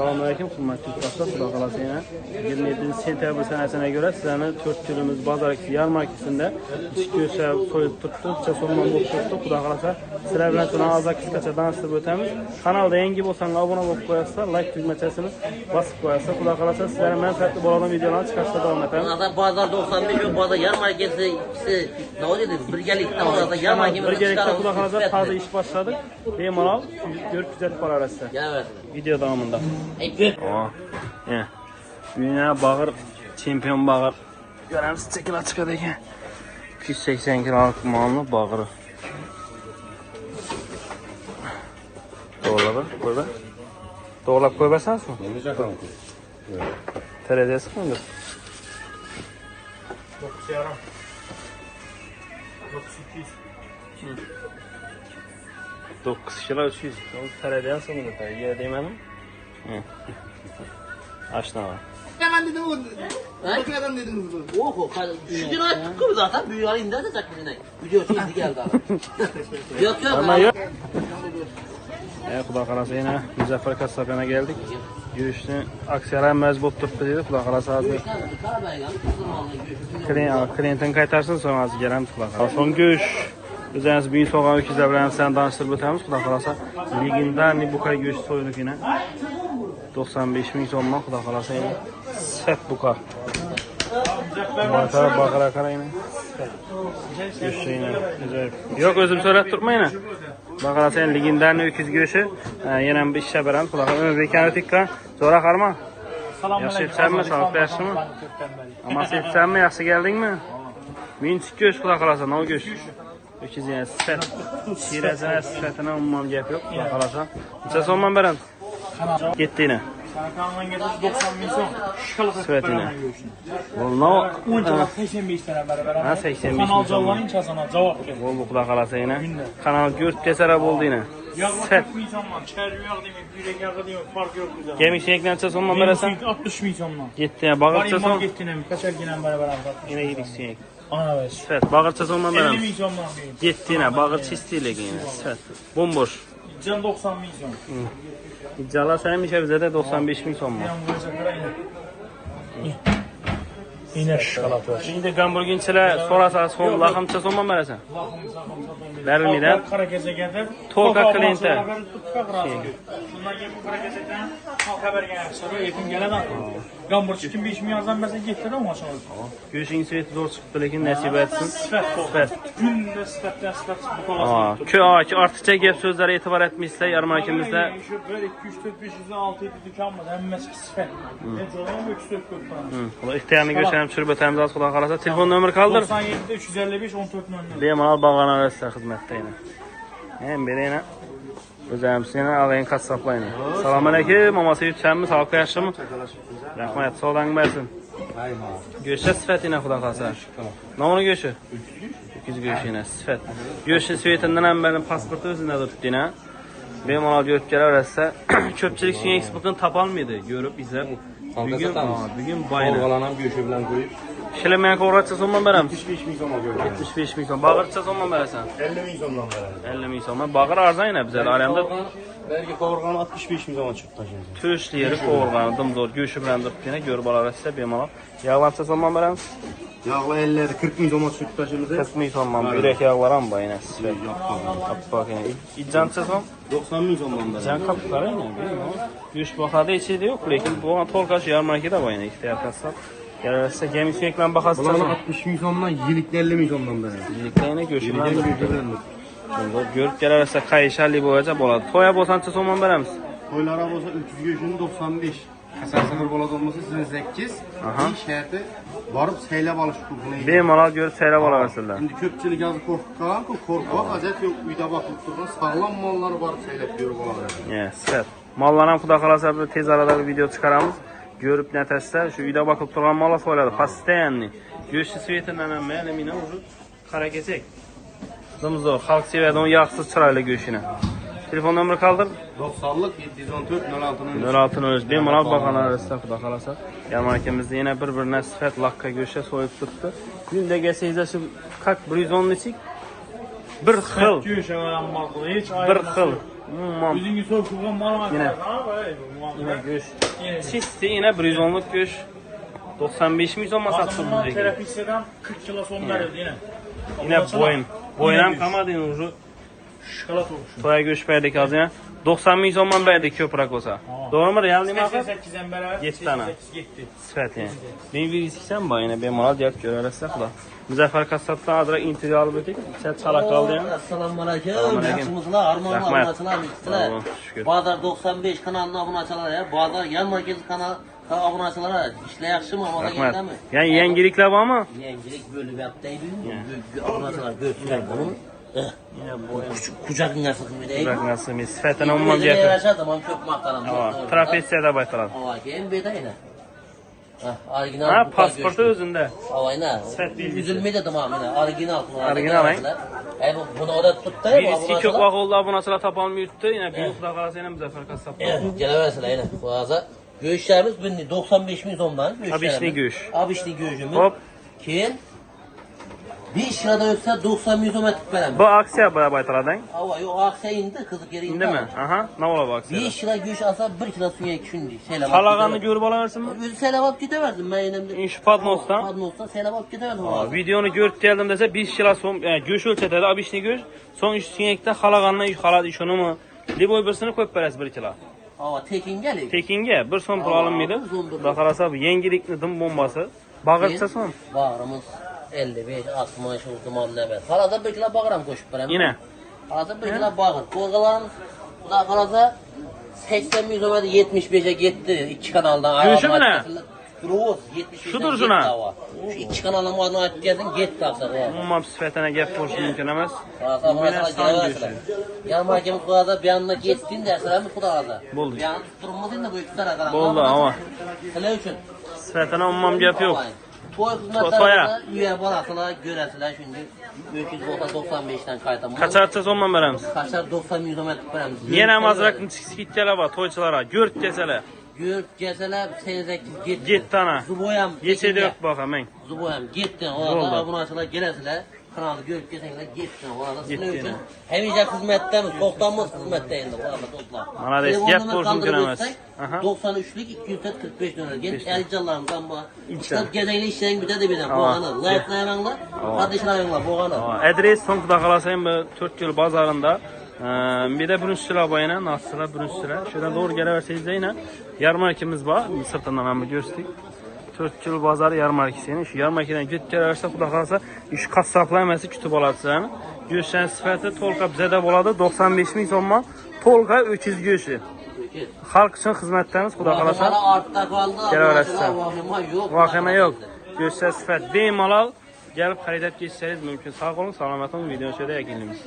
Selamünaleyküm, hürmetli dostlar. Xudo xolasa yana 27 sentyabr sanasına göre sizlarni 4 kunimiz bozor yarmarkasida ichki so'yib turibdi, chasonman bo'lib turibdi. Xudo xolasa sizlar bilan tuna hozir qisqacha tanishtirib o'tamiz. Kanalda yangi bo'lsangiz obuna bo'lib qo'yasizlar, like tugmachasini bosib qo'yasizlar. Xudo xolasa sizlar manfaatli bo'ladigan videolarni chiqarishda davom etamiz. Hozir bozor 95 va bozor yarmarkasi ikkisi nima deydi? Birgalikda hozir yarmarkamizni birgalikda Xudo xolasa toza ish boshladi. Bemalol ko'rib kuzatib borasizlar. Video davomida. Dünya bağır, çempion bağır. Görəmiz çəkil çıkadı ekan. 280 kiloluk malını bağırı. Doğrulab qo'y ba. Doğrulab qo'y basanmi? Necha qilamiz? Teredesi mi? 9 kilo 300. Teredesi mi? Yer demedim. Aşna var. Hemen dedim o. Makineden dediniz bu. Oho, şu gün ayıp zaten büyüğü indirdi çakmine. Video çizdi geldi adam. Yok Ama yok. Xudo xolasa yana Muzaffar Kassabona geldik. Yurishni aksiyalar mezbut turibdi dedi. Xudo xolasa hozir klientini qaytarsin, so'ng hozir kelamiz. Xudo xolasa. So'ng go'sh o'zingiz bugun so'g'an o'kizlar bilan sizlarni tanishtirib o'tamiz. Xudo xolasa legendarniy buqa go'sht so'yilib yana 95 ming so'mdan Xudo xolasa yana set buqa. Mana baqara qaraymi? Yo'q, o'zim so'rab turmayman. Baqara sen legendarniy o'kiz go'shi, yana bir ishga beramiz. Xudo xolasa O'zbekistonga tikkan zo'ra qarma. Yaxshi yetsanmi, sog' yaxshimi? Ammo yetsanmi, yaxshi keldingmi? Minchik go'sh Xudo xolasa, no go'sh. O'kiz yana set. Shirazana setini umuman gap yo'q. Xudo xolasa. Necha so'mdan beramiz? Yetdini. Kanaldan geldi 90 milyon. Şıkalı Svetine. Volno 10 cevap 85 tane beraber. Ha 85 Kanal cevabının çasana cevap ver. Vol bu xolasa yana. Kanal 4 kesara bo'ldi yana. Set. Milyondan çayır yo'q demek, yürek yağı demek fark yok bizde. Gemik şeklence so'mdan berasan? 60 milyondan. 7 bag'ircha so'm. Gittiğine mi? Kaçar ginen beraber aldık. Yine yedik suyek. Ana ver. Svet. Bag'ircha so'mdan 50 beramiz. milyondan değil. 7 bag'ircha istiyligi yana. Svet. Bomboş. Can 90 milyon. İcala saymış bizde 95 ming so'm. Ben vuracaklara yine şokolat var. Şimdi gamburginchilar so'rasa so'm laqimcha so'mdan berasan? Berilmaydi. Kara gece geldi. To'lqa klientlar. Bunlar gelip kara geceden haber gelmişler. Yakın gelemez. Gamburç 25 milyondan mesela gitti de maşallah. Go'shing sveti zo'r chiqibdi, lekin nasib etsin. Sifat. Günde sifatdan sifat bu kadar. Ki ortiqcha gap so'zlarga e'tibor etmaysizlar yarmarkamizda. Şu böyle 2 3 4 5 6 7 dükkan var. Hemmesi sifat. Ne zaman 3 4 ko'p. Xudo ixtiyorni go'shtlarni tushirib o'tamiz. Xudo xolasa telefon nomeri qoldir. 97 355 14 00. Bemalol bag'ana rasda xizmatda yana. Hem berayna. O'zimiz yana alayın qassoblayni. Assalomu alaykum, mamasi yutsanmi, sog' yaxshimi? Rahmat, sog'lang bo'lsin. Go'sht sifatina Xudo xolasa. Nomini go'shi? Öküz go'shina sifat. Go'sht svetinden ham benim pasporti o'zida turibdi-na. Bemalol ko'rib kelaversa, ko'pchilik shunga eksportini topolmaydi, ko'rib izlab. Bugün bayram. Orgalanan go'shi bilan qo'yib. Ishlamay qo'rg'atsa so'mdan beramiz. 75 ming so'mga ko'rib. 75 ming so'm. Bag'ircha so'mdan berasan. 50 ming so'mdan beradi. 50 ming so'm. Bag'ir arzon yana bizlar alamda. Belki qovurg'ani 65 ming so'mga chiqib tashlaymiz. To'shli yeri qo'rg'ani dimzo'r go'shi bilan turibdi-na, ko'rib olarasiz bemalol. Yog'lansa so'mdan beramiz. Yog'lar 50 40 ming so'mga chiqib tashlaymiz. 40 ming so'mdan yurak yog'lar ham bor yana. Appak yana. İccancha so'm? 90 ming so'mdan beradi. Can qilib qarang. Go'sht bahada ichida yo'q, lekin bu to'lqash yarmarkada bor yana ixtiyor qilsa. Yarasa gemi suyaklan bahasi Bularni 60 ming so'mdan, yilikni 50 ming so'mdan beradi. Yiliklarni go'shi bilan shunda ko'rib kelarsa qayshali bo'yicha bo'ladi. To'ya bo'lsa so'mdan beramiz. To'ylara bo'lsa 300 go'shini 95. Asosiy bir bola bo'lsa sizin 8. İş şartı borib saylab olish huquqini. Bemalol ko'rib saylab olasizlar. Endi ko'pchilik hozir qo'rqqan-ku, qo'rqoq ajat yo'q, uyda boqib turgan sog'lom mollar borib saylab ko'rib oladi. Sifat. Mollarni Xudo xolasa tez arada bir video chiqaramiz. Ko'rib natasda shu uyda boqib turgan mollar so'yiladi. Постоянный. Go'shti svetidan ham mana mina urib qara kesak. Dimzo'r xalq sevadigan yog'siz chiroyli go'shini. Telefon nomeri qoldir. 90lik 714 06 bemalol bag'anar arasida Xudo xolasa. Yarmarkamizda yana bir-birine sifat laqqa go'sht so'yib turibdi. Kunda kelsangiz shu qaq 110 nechik bir xil. Go'sht avalan maqul, hech bir xil Umman. Üzünü sokulan mal Yine. Yine Göç. Çisti yine 110'luk göç. 95 mi olmasa Azamından satıldı. terapisteden 40 kilo son veriyordu yine. Yine boyun. Boyunam Yine kalmadı yine ucu. Şokolat olmuş. Toya göç verdik az yine. 90 mi olman verdik köprak olsa. Doğru mu? Real değil mi? 88'den beraber 7 tane. 88 gitti. Sifət yəni. Ben bir istəyirsən bax yenə ben mal deyək görərəsək la. Müzəffər Kasabdan adra interior alıb içə çalaq qaldı yəni. Assalamu aleyküm. Selamünaleyküm. Yaxşımızlar, armağanlar, Rahmet. abunaçılar, müşteriler. Allah, şükür. Bazar 95 kanalına abunaçılar ya. Bazar yan merkezi kanal abunaçılara. İşle yaxşı mı? Amala Rəhmət. geldi mi? Yəni yeniliklər var mı? Yengilik bölü yaptaydı. Abunaçılar görsünler bunu. Yine boyun. Kucağına sıkın bir deyim. Bırak nasıl mi? Sifətən Olmaz olmaz diye. gətir. Yaşadım ama çok mahtaram. Trapesiyada baytalan. Hava ki en beda yine. Orijinal. Ha bu pasportu görsün. özündə. Hava yine. Sifət bilgisi. Üzülmeyi de tamamıyla. Orijinal. Orijinal, hein? Bunu o da tuttu ya. Bir iski çox vaxt oldu abunasıla tapalmayıbdı. Yine büyük xuda qalası ilə Müzəffər Kasabdan. Evet, geleversin yine. Boğaza. Göğüşlerimiz bindi 95 milyondan. Abişli göğüş. Abişli göğüşümüz. Hop. Kim? 5 lirada yoksa 90 milyon metre veren. Bu aksiya baya baytaladın. Hava yok aksa indi kızık yeri indi. İndi mi? Aha. Ne ola bu aksiyada? 5 lira göğüş alsa 1 kilo suya şimdi. Halağanı görüp alaversin mi? Özü selam gideverdim ben yenemde. İnşi Padnos'tan. Padnos'tan selam gideverdim. Videonu görüp geldim dese 5 kilo son göç ölçədə abişli göç. Son üstünlükdə halağanla xalat işonu mu? Liboy birisini koyup beres 1 kilo. Hava tekin gelir. Tekingə bir son pul alınmaydı. Baxarasa bu yengilikli dım bombası. Bağırsa son. Bağrımız 55, 60, uzman demet. Halada 1 kilo bağıram koşup verem. Yine. Halada 1 kilo bağır. Korkalarımız da halada 80 milyon metre 75'e gitti. 2 kanaldan. Göğüşü mü ne? Gross 75'den Şudur şuna. Şu 2 kanaldan muadını açıp geldin gitti aksa. Ummam sifətənə gəp borçlu mümkün emas. Yan mahkemiz kuada bir yanına geçtiğin derseler mi kuda Boldu. Bir yanı tutturulmadın da bu iki tarafa. Boldu ama. Hele üçün. Sifətənə ummam gəp yox. Toy Toya. hizmetlerinde üye balasılar, göresiler şimdi. 395'ten kaytamız. Kaçarça sonman verəmiz. Kaçar 90 milyon metre veremiz. Yenə mazrak skitçələ var toyçulara. Gört gəsələ. Gör geseler seyredek gitti. Get tana. Zuboyam. Yeçədə yox bax mən. Zuboyam gitti. Oldu. Orada bunu açılar gelesiler. Kanalı görüp gesenler gitti. Orada Gitti sınav yine. için. Hemicek hizmettemiz, toktanımız hizmetteydi. Orada topla. Malades, Telefonunu yap borcun kaldırıp giremez. ötsek, Aha. 93'lük 245 lira. Genç elcalarımızdan bu. İçten. İşte gezeyle işleyen bir de bir de. Aa. Boğanı. Layıklı hayvanlar. Kardeşin hayvanlar. Boğanı. Adres son Xudaxalasayın bu 4 yıl bazarında. Bir de Brünsülə bayına, Nasır'a Brünsülə. Şuradan doğru gələversiniz də yine yarmarkimiz var. Sırtından hamı göstərik. 4 yıl bazarı yarmarkisinin. Şu yarmarkidən get gələrsə Xudaxalasa iş kassaplaması kütüb alarsan. Göçən sifəti tolqa bizə də boladı 95 min somma. Tolqa öküz göçü. Xalq üçün xidmətləriniz Xudaxalasa. Artta kaldı. Gələversən. Vahima yok. Vahimə yox. Göçən sifət bemalal gəlib xəridət keçsəniz mümkün. Sağ olun, salamat olun. Videonu şöyle əklimiz.